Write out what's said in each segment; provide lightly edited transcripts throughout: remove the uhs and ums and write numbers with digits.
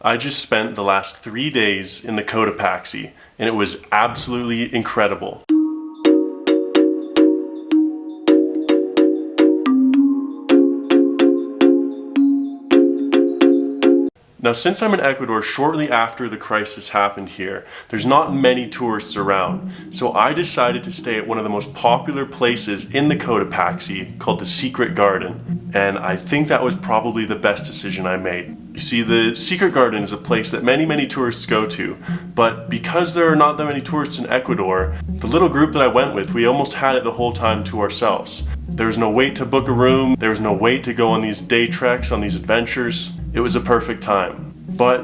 I just spent the last 3 days in the Cotopaxi, and it was absolutely incredible. Now, since I'm in Ecuador shortly after the crisis happened here, there's not many tourists around, so I decided to stay at one of the most popular places in the Cotopaxi called the Secret Garden, and I think that was probably the best decision I made. You see, the Secret Garden is a place that many tourists go to, but because there are not that many tourists in Ecuador, the little group that I went with, we almost had it the whole time to ourselves. There was no wait to book a room, there was no wait to go on these day treks, on these adventures. It was a perfect time. But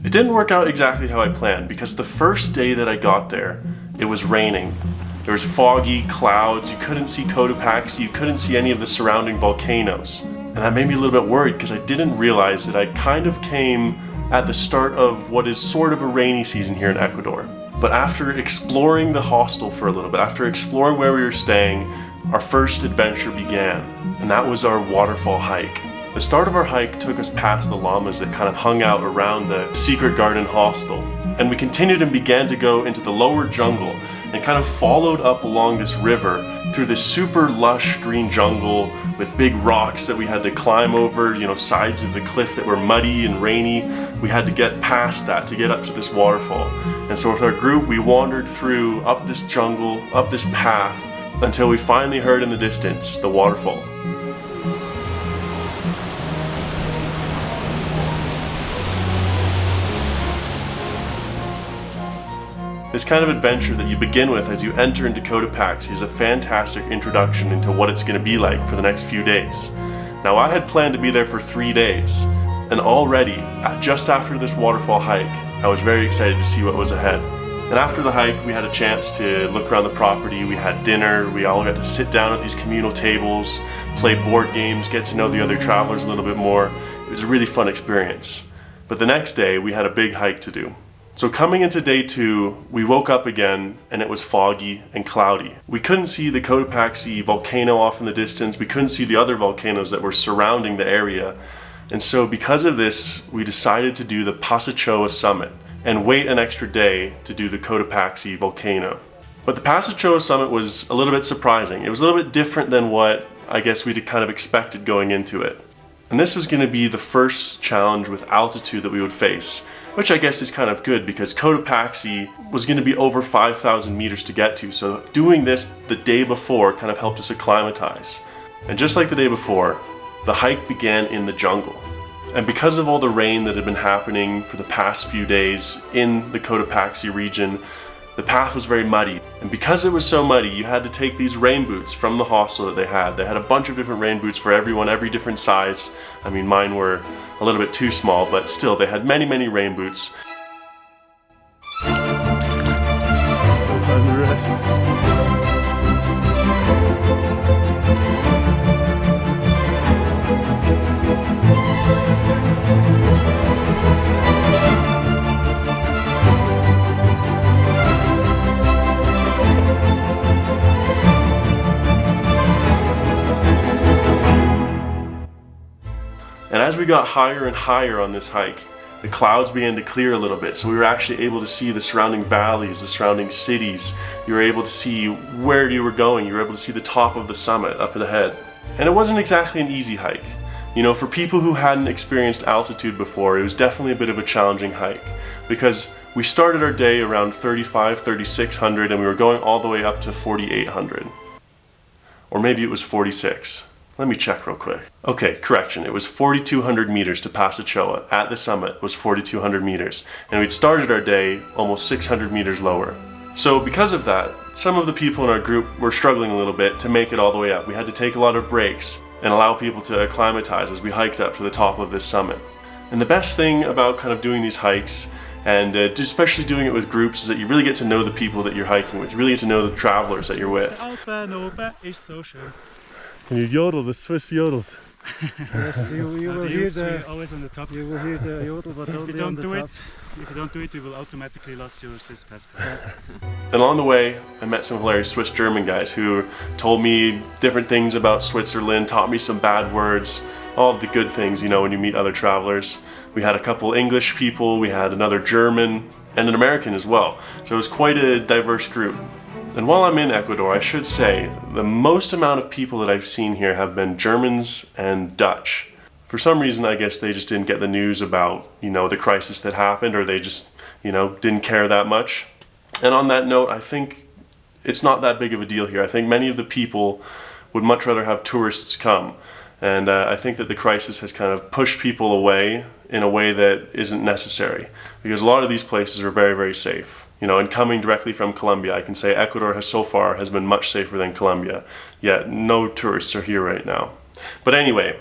it didn't work out exactly how I planned, because the first day that I got there, it was raining. There was foggy clouds, you couldn't see Cotopaxi, you couldn't see any of the surrounding volcanoes. And that made me a little bit worried because I didn't realize that I kind of came at the start of what is sort of a rainy season here in Ecuador. But after exploring the hostel for a little bit, after exploring where we were staying, our first adventure began, and that was our waterfall hike. The start of our hike took us past the llamas that kind of hung out around the Secret Garden Hostel, and we continued and began to go into the lower jungle and kind of followed up along this river through this super lush green jungle with big rocks that we had to climb over, sides of the cliff that were muddy and rainy. We had to get past that to get up to this waterfall. And so with our group, we wandered through, up this jungle, up this path, until we finally heard in the distance the waterfall. This kind of adventure that you begin with as you enter into Cotopaxi is a fantastic introduction into what it's going to be like for the next few days. Now, I had planned to be there for 3 days, and already, just after this waterfall hike, I was very excited to see what was ahead. And after the hike, we had a chance to look around the property, we had dinner, we all got to sit down at these communal tables, play board games, get to know the other travelers a little bit more. It was a really fun experience. But the next day, we had a big hike to do. So coming into day 2, we woke up again and it was foggy and cloudy. We couldn't see the Cotopaxi volcano off in the distance, we couldn't see the other volcanoes that were surrounding the area. And so because of this, we decided to do the Pasachoa summit and wait an extra day to do the Cotopaxi volcano. But the Pasachoa summit was a little bit surprising. It was a little bit different than what I guess we'd kind of expected going into it. And this was going to be the first challenge with altitude that we would face, which I guess is kind of good because Cotopaxi was going to be over 5,000 meters to get to, so doing this the day before kind of helped us acclimatize. And just like the day before, the hike began in the jungle. And because of all the rain that had been happening for the past few days in the Cotopaxi region, the path was very muddy. And because it was so muddy, you had to take these rain boots from the hostel that they had. They had a bunch of different rain boots for everyone, every different size. I mean, mine were a little bit too small, but still, they had many rain boots. And as we got higher and higher on this hike, the clouds began to clear a little bit, so we were actually able to see the surrounding valleys, the surrounding cities. You were able to see where you were going, you were able to see the top of the summit up ahead. And it wasn't exactly an easy hike. For people who hadn't experienced altitude before, it was definitely a bit of a challenging hike, because we started our day around 3,600 and we were going all the way up to 4,800. Or maybe it was 46. Let me check real quick. Okay, correction. It was 4,200 meters to Pasachoa. At the summit was 4,200 meters. And we'd started our day almost 600 meters lower. So because of that, some of the people in our group were struggling a little bit to make it all the way up. We had to take a lot of breaks and allow people to acclimatize as we hiked up to the top of this summit. And the best thing about kind of doing these hikes, and especially doing it with groups, is that you really get to know the people that you're hiking with. You really get to know the travelers that you're with. Can you yodel the Swiss yodels? Yes, you will hear the always on the top. You will hear the yodel, but if you don't do it, you will automatically lose your Swiss passport. And along the way, I met some hilarious Swiss German guys who told me different things about Switzerland, taught me some bad words, all of the good things, when you meet other travelers. We had a couple English people, we had another German, and an American as well. So it was quite a diverse group. And while I'm in Ecuador, I should say the most amount of people that I've seen here have been Germans and Dutch. For some reason, I guess they just didn't get the news about, the crisis that happened, or they just, didn't care that much. And on that note, I think it's not that big of a deal here. I think many of the people would much rather have tourists come. And I think that the crisis has kind of pushed people away in a way that isn't necessary. Because a lot of these places are very, very safe. And coming directly from Colombia, I can say Ecuador has so far has been much safer than Colombia. Yet no tourists are here right now. But anyway.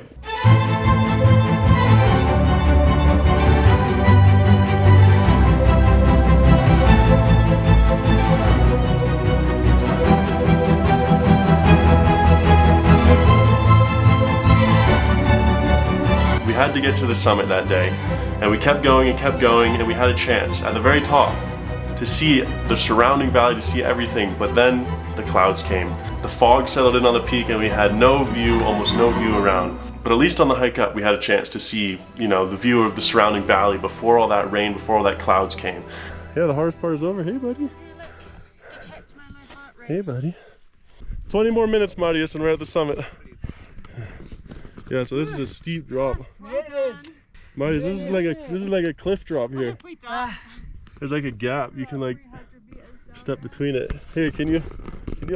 We had to get to the summit that day, and we kept going, and we had a chance at the very top to see the surrounding valley, to see everything, but then the clouds came. The fog settled in on the peak and we had no view, almost no view around. But at least on the hike up we had a chance to see, the view of the surrounding valley before all that rain, before all that clouds came. Yeah, the hardest part is over. Hey buddy. Hey buddy. 20 more minutes, Marius, and we're at the summit. Yeah, so this is a steep drop. Marius, this is like a cliff drop here. There's like a gap. You can step between it. Here, can you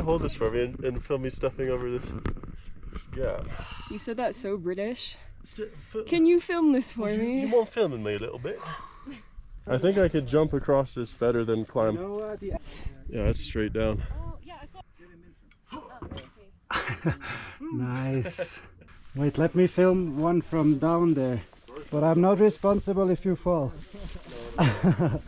hold this for me and film me stepping over this gap? You said that so British. Can you film this for me? You won't film me a little bit? I think I could jump across this better than climb. Yeah, it's straight down. Nice. Wait, let me film one from down there. But I'm not responsible if you fall. And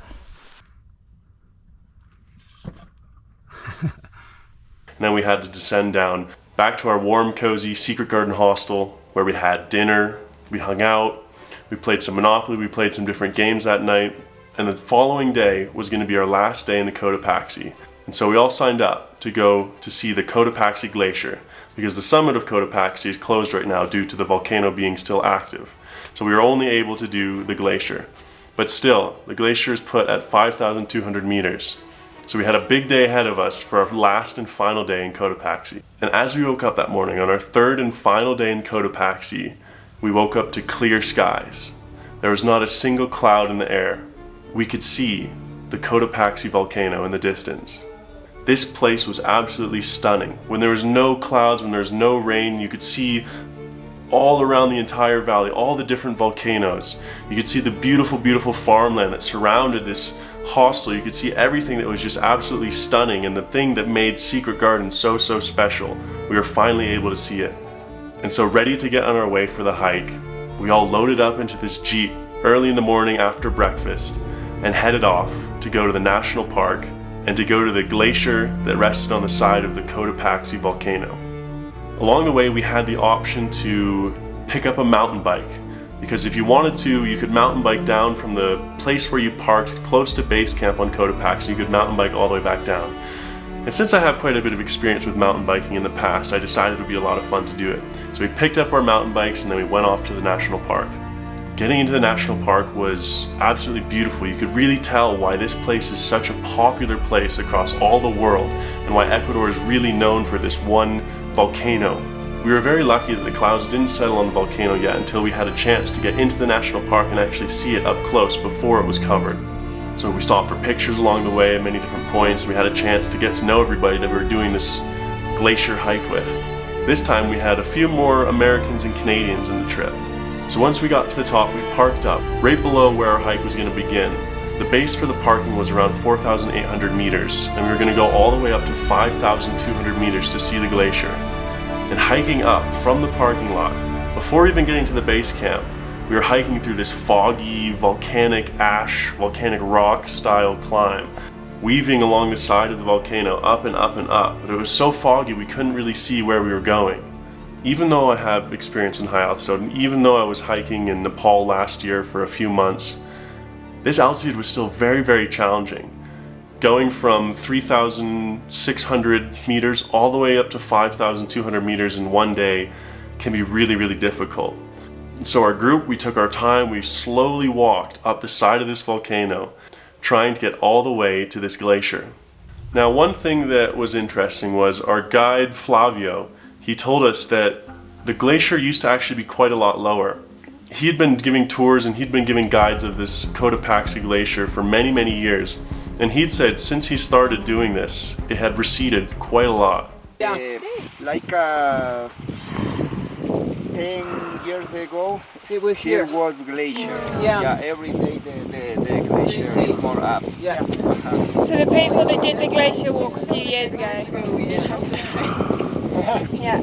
then we had to descend down back to our warm, cozy Secret Garden Hostel, where we had dinner, we hung out, we played some Monopoly, we played some different games that night, and the following day was going to be our last day in the Cotopaxi. And so we all signed up to go to see the Cotopaxi Glacier, because the summit of Cotopaxi is closed right now due to the volcano being still active. So we were only able to do the glacier. But still, the glacier is put at 5,200 meters. So we had a big day ahead of us for our last and final day in Cotopaxi. And as we woke up that morning, on our third and final day in Cotopaxi, we woke up to clear skies. There was not a single cloud in the air. We could see the Cotopaxi volcano in the distance. This place was absolutely stunning. When there was no clouds, when there was no rain, you could see all around the entire valley, all the different volcanoes. You could see the beautiful, beautiful farmland that surrounded this hostel. You could see everything that was just absolutely stunning, and the thing that made Secret Garden so special. We were finally able to see it. And so, ready to get on our way for the hike, we all loaded up into this Jeep early in the morning after breakfast and headed off to go to the national park and to go to the glacier that rested on the side of the Cotopaxi volcano. Along the way, we had the option to pick up a mountain bike, because if you wanted to, you could mountain bike down from the place where you parked close to base camp on Cotopaxi. You could mountain bike all the way back down. And since I have quite a bit of experience with mountain biking in the past, I decided it would be a lot of fun to do it. So we picked up our mountain bikes and then we went off to the national park. Getting into the national park was absolutely beautiful. You could really tell why this place is such a popular place across all the world, and why Ecuador is really known for this one volcano. We were very lucky that the clouds didn't settle on the volcano yet until we had a chance to get into the national park and actually see it up close before it was covered. So we stopped for pictures along the way at many different points, and we had a chance to get to know everybody that we were doing this glacier hike with. This time we had a few more Americans and Canadians in the trip. So once we got to the top, we parked up right below where our hike was going to begin. The base for the parking was around 4,800 meters, and we were going to go all the way up to 5,200 meters to see the glacier. And hiking up from the parking lot, before even getting to the base camp, we were hiking through this foggy, volcanic ash, volcanic rock style climb, weaving along the side of the volcano up and up and up, but it was so foggy we couldn't really see where we were going. Even though I have experience in high altitude, and even though I was hiking in Nepal last year for a few months, this altitude was still very, very challenging. Going from 3,600 meters all the way up to 5,200 meters in one day can be really, really difficult. So our group, we took our time, we slowly walked up the side of this volcano, trying to get all the way to this glacier. Now, one thing that was interesting was our guide Flavio, he told us that the glacier used to actually be quite a lot lower. He had been giving tours and he'd been giving guides of this Cotopaxi glacier for many, many years. And he'd said since he started doing this, it had receded quite a lot. Like 10 years ago, It was here here. was glacier. Yeah. Every day the glacier is more up. Yeah. So the people that did the glacier walk a few years ago. Yeah.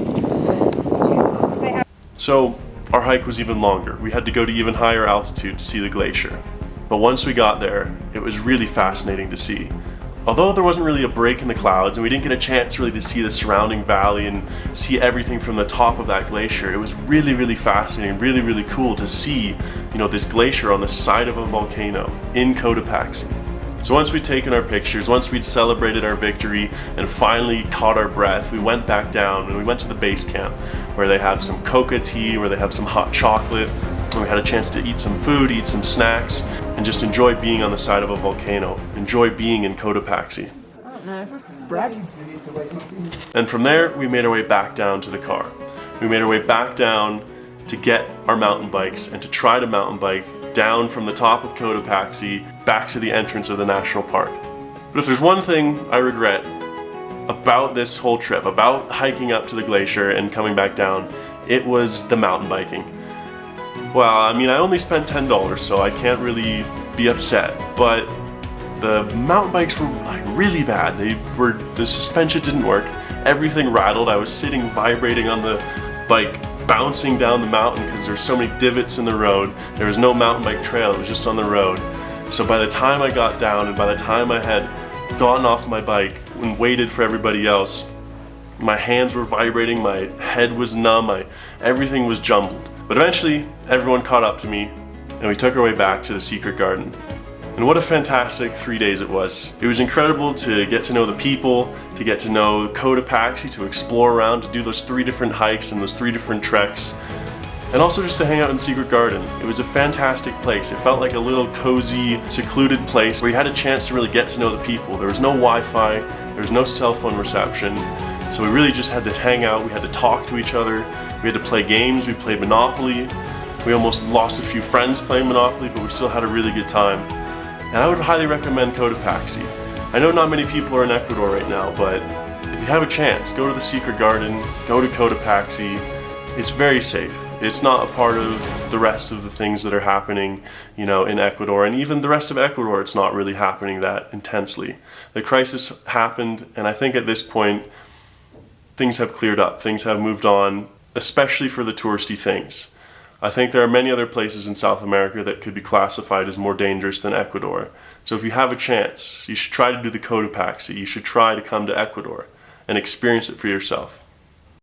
So our hike was even longer. We had to go to even higher altitude to see the glacier. But once we got there, it was really fascinating to see. Although there wasn't really a break in the clouds and we didn't get a chance really to see the surrounding valley and see everything from the top of that glacier, it was really, really fascinating, really, really cool to see, this glacier on the side of a volcano in Cotopaxi. So once we'd taken our pictures, once we'd celebrated our victory and finally caught our breath, we went back down and we went to the base camp where they have some coca tea, where they have some hot chocolate, and we had a chance to eat some food, eat some snacks, and just enjoy being on the side of a volcano, enjoy being in Cotopaxi. And from there, we made our way back down to the car. We made our way back down to get our mountain bikes and to try to mountain bike down from the top of Cotopaxi back to the entrance of the national park. But if there's one thing I regret about this whole trip, about hiking up to the glacier and coming back down, it was the mountain biking. Well, I mean, I only spent $10, so I can't really be upset, but the mountain bikes were really bad. The suspension didn't work, everything rattled, I was sitting vibrating on the bike, bouncing down the mountain because there's so many divots in the road. There was no mountain bike trail, it was just on the road. So by the time I got down and by the time I had gotten off my bike and waited for everybody else, my hands were vibrating, my head was numb, everything was jumbled. But eventually, everyone caught up to me, and we took our way back to the Secret Garden. And what a fantastic 3 days it was. It was incredible to get to know the people, to get to know Cotopaxi, to explore around, to do those 3 different hikes and those 3 different treks, and also just to hang out in Secret Garden. It was a fantastic place. It felt like a little cozy, secluded place where you had a chance to really get to know the people. There was no Wi-Fi, there was no cell phone reception, so we really just had to hang out, we had to talk to each other, we had to play games, we played Monopoly. We almost lost a few friends playing Monopoly, but we still had a really good time. And I would highly recommend Cotopaxi. I know not many people are in Ecuador right now, but if you have a chance, go to the Secret Garden, go to Cotopaxi. It's very safe. It's not a part of the rest of the things that are happening, in Ecuador. And even the rest of Ecuador, it's not really happening that intensely. The crisis happened, and I think at this point, things have cleared up. Things have moved on, especially for the touristy things. I think there are many other places in South America that could be classified as more dangerous than Ecuador. So if you have a chance, you should try to do the Cotopaxi. You should try to come to Ecuador and experience it for yourself.